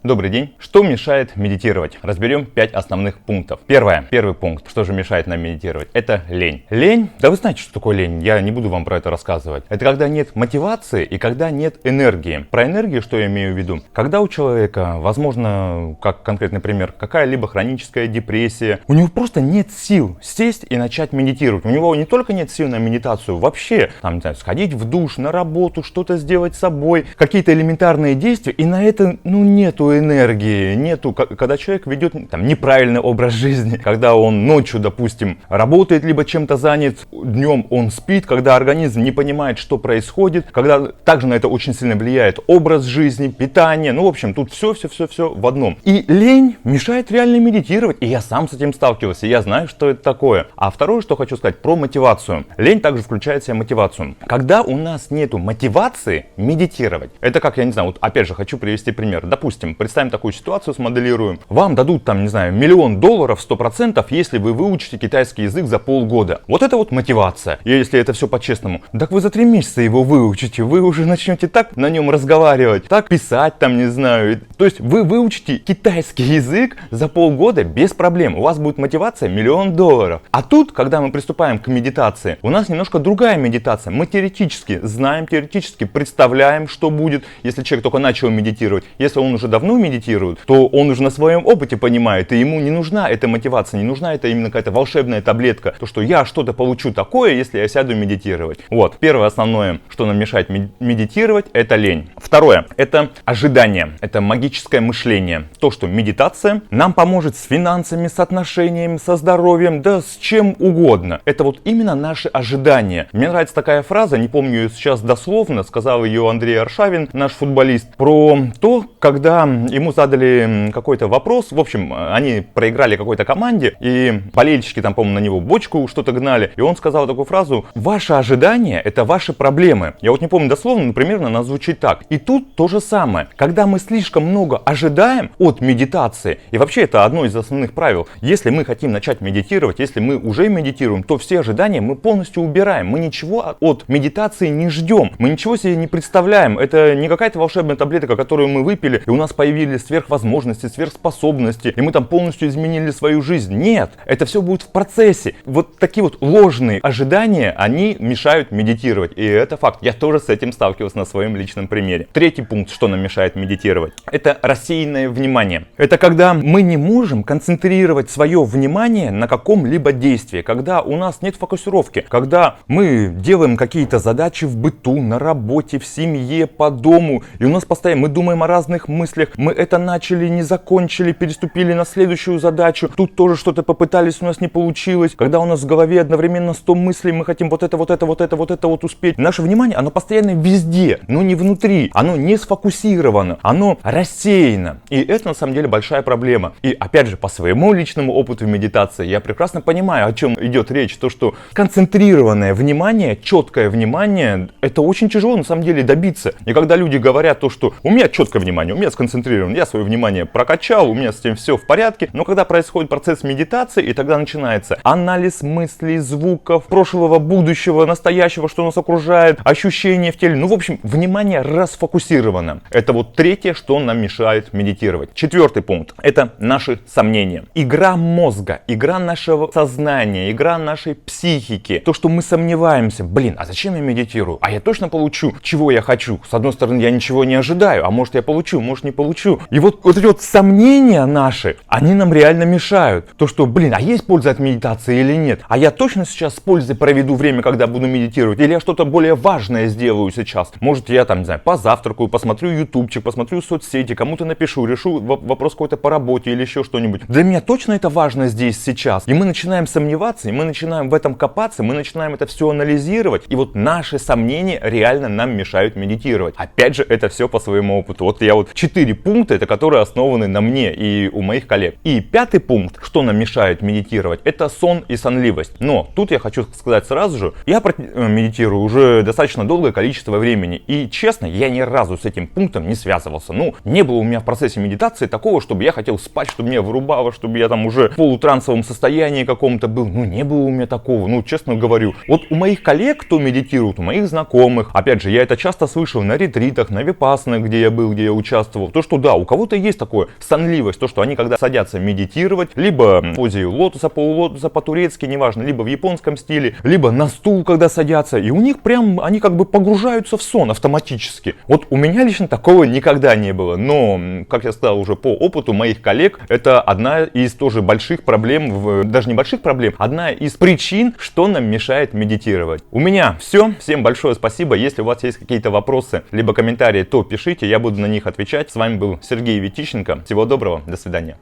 Добрый день. Что мешает медитировать? Разберем 5 основных пунктов. Первый пункт. Что же мешает нам медитировать? Это лень. Лень? Да вы знаете, что такое лень. Я не буду вам про это рассказывать. Это когда нет мотивации и когда нет энергии. Про энергию что я имею в виду? Когда у человека, возможно, как конкретный пример, какая-либо хроническая депрессия, у него просто нет сил сесть и начать медитировать. У него не только нет сил на медитацию, вообще, там, не знаю, сходить в душ, на работу, что-то сделать с собой, какие-то элементарные действия, и на это, нету энергии, нету, когда человек ведет там неправильный образ жизни, когда он ночью, допустим, работает, либо чем-то занят, днем он спит, когда организм не понимает, что происходит, когда также на это очень сильно влияет образ жизни, питание, в общем, тут все в одном. И лень мешает реально медитировать, и я сам с этим сталкивался, я знаю, что это такое. А второе, что хочу сказать, про мотивацию. Лень также включает в себя мотивацию. Когда у нас нету мотивации медитировать, это как, я не знаю, вот опять же хочу привести пример. Допустим, представим такую ситуацию, смоделируем. Вам дадут там, не знаю, $1 миллион 100%, если вы выучите китайский язык за полгода. Вот это вот мотивация. И если это все по-честному, так вы за 3 месяца его выучите. Вы уже начнете так на нем разговаривать, так писать там, не знаю. То есть вы выучите китайский язык за полгода без проблем. У вас будет мотивация $1 миллион. А тут, когда мы приступаем к медитации, у нас немножко другая медитация. Мы теоретически знаем, теоретически представляем, что будет, если человек только начал медитировать. Если он уже давно медитирует, то он уже на своем опыте понимает, и ему не нужна эта мотивация, не нужна эта именно какая-то волшебная таблетка, то, что я что-то получу такое, если я сяду медитировать. Вот, первое основное, что нам мешает медитировать, это лень. Второе, это ожидание, это магическое мышление. То, что медитация нам поможет с финансами, с отношениями, со здоровьем, да с чем угодно. Это вот именно наши ожидания. Мне нравится такая фраза, не помню ее сейчас дословно, сказал ее Андрей Аршавин, наш футболист, про то, когда ему задали какой-то вопрос, в общем, они проиграли какой-то команде, и болельщики там, по-моему, на него бочку что-то гнали, и он сказал такую фразу: «Ваши ожидания – это ваши проблемы». Я вот не помню дословно, но примерно она звучит так. И тут то же самое. Когда мы слишком много ожидаем от медитации, и вообще это одно из основных правил, если мы хотим начать медитировать, если мы уже медитируем, то все ожидания мы полностью убираем. Мы ничего от медитации не ждем, мы ничего себе не представляем. Это не какая-то волшебная таблетка, которую мы выпили, и у нас появились сверхвозможности, сверхспособности, и мы там полностью изменили свою жизнь. Нет, это все будет в процессе. Вот такие вот ложные ожидания, они мешают медитировать, и это факт. Я тоже с этим сталкивался на своем личном примере. Третий пункт, что нам мешает медитировать, это рассеянное внимание. Это когда мы не можем концентрировать свое внимание на каком-либо действии, когда у нас нет фокусировки, когда мы делаем какие-то задачи в быту, на работе, в семье, по дому, и у нас постоянно мы думаем о разных мыслях, мы это начали, не закончили, переступили на следующую задачу, тут тоже что-то попытались, у нас не получилось, когда у нас в голове одновременно 100 мыслей, мы хотим вот это успеть. Наше внимание, оно постоянно везде, но не внутри, оно не сфокусировано, оно рассеяно, и это на самом деле большая проблема. И опять же, по своему личному опыту медитации, я прекрасно понимаю, о чем идет речь, то, что концентрированное внимание, четкое внимание, это очень тяжело на самом деле добиться. И когда люди говорят то, что у меня четкое внимание, у меня сконцентрировано, я свое внимание прокачал, у меня с этим все в порядке, но когда происходит процесс медитации, и тогда начинается анализ мыслей, звуков, прошлого, будущего, настоящего, что нас окружает, ощущения в теле, в общем, внимание расфокусировано. Это вот третье, что нам мешает медитировать. Четвертый пункт, это наши сомнения. Игра мозга, игра нашего сознания, игра нашей психики. То, что мы сомневаемся, а зачем я медитирую? А я точно получу, чего я хочу. С одной стороны, я ничего не ожидаю, а может я получу, может не получу. И вот эти вот сомнения наши, они нам реально мешают. То, что, а есть польза от медитации или нет? А я точно сейчас с пользой проведу время, когда буду медитировать? Или я что-то более важное сделаю сейчас? Может, я там, не знаю, позавтракаю, посмотрю ютубчик, посмотрю соцсети, кому-то напишу, решу вопрос какой-то по работе или еще что-нибудь. Для меня точно это важно здесь, сейчас. И мы начинаем сомневаться, и мы начинаем в этом копаться, мы начинаем это все анализировать. И вот наши сомнения реально нам мешают медитировать. Опять же, это все по своему опыту. Вот я 4 пункта, это которые основаны на мне и у моих коллег. И 5-й пункт, что нам мешает медитировать, это сон и сонливость. Но тут я хочу сказать сразу же, я медитирую уже достаточно долгое количество времени. И честно, я ни разу с этим пунктом не связывался. Не было у меня в процессе медитации такого, чтобы я хотел спать, чтобы меня вырубало, чтобы я там уже в полутрансовом состоянии каком-то был. Не было у меня такого, честно говорю. Вот у моих коллег, кто медитирует, у моих знакомых, опять же, я это часто слышал на ретритах, на випассанах, где я был, где я участвовал, то, что что да, у кого-то есть такое сонливость, то, что они когда садятся медитировать, либо в позе лотоса, полулотоса по-турецки, неважно, либо в японском стиле, либо на стул, когда садятся, и у них прям, они как бы погружаются в сон автоматически. Вот у меня лично такого никогда не было, но, как я сказал уже по опыту моих коллег, это одна из тоже больших проблем, даже не больших проблем, одна из причин, что нам мешает медитировать. У меня все, всем большое спасибо, если у вас есть какие-то вопросы, либо комментарии, то пишите, я буду на них отвечать. С вами был Сергей Витищенко, всего доброго, до свидания.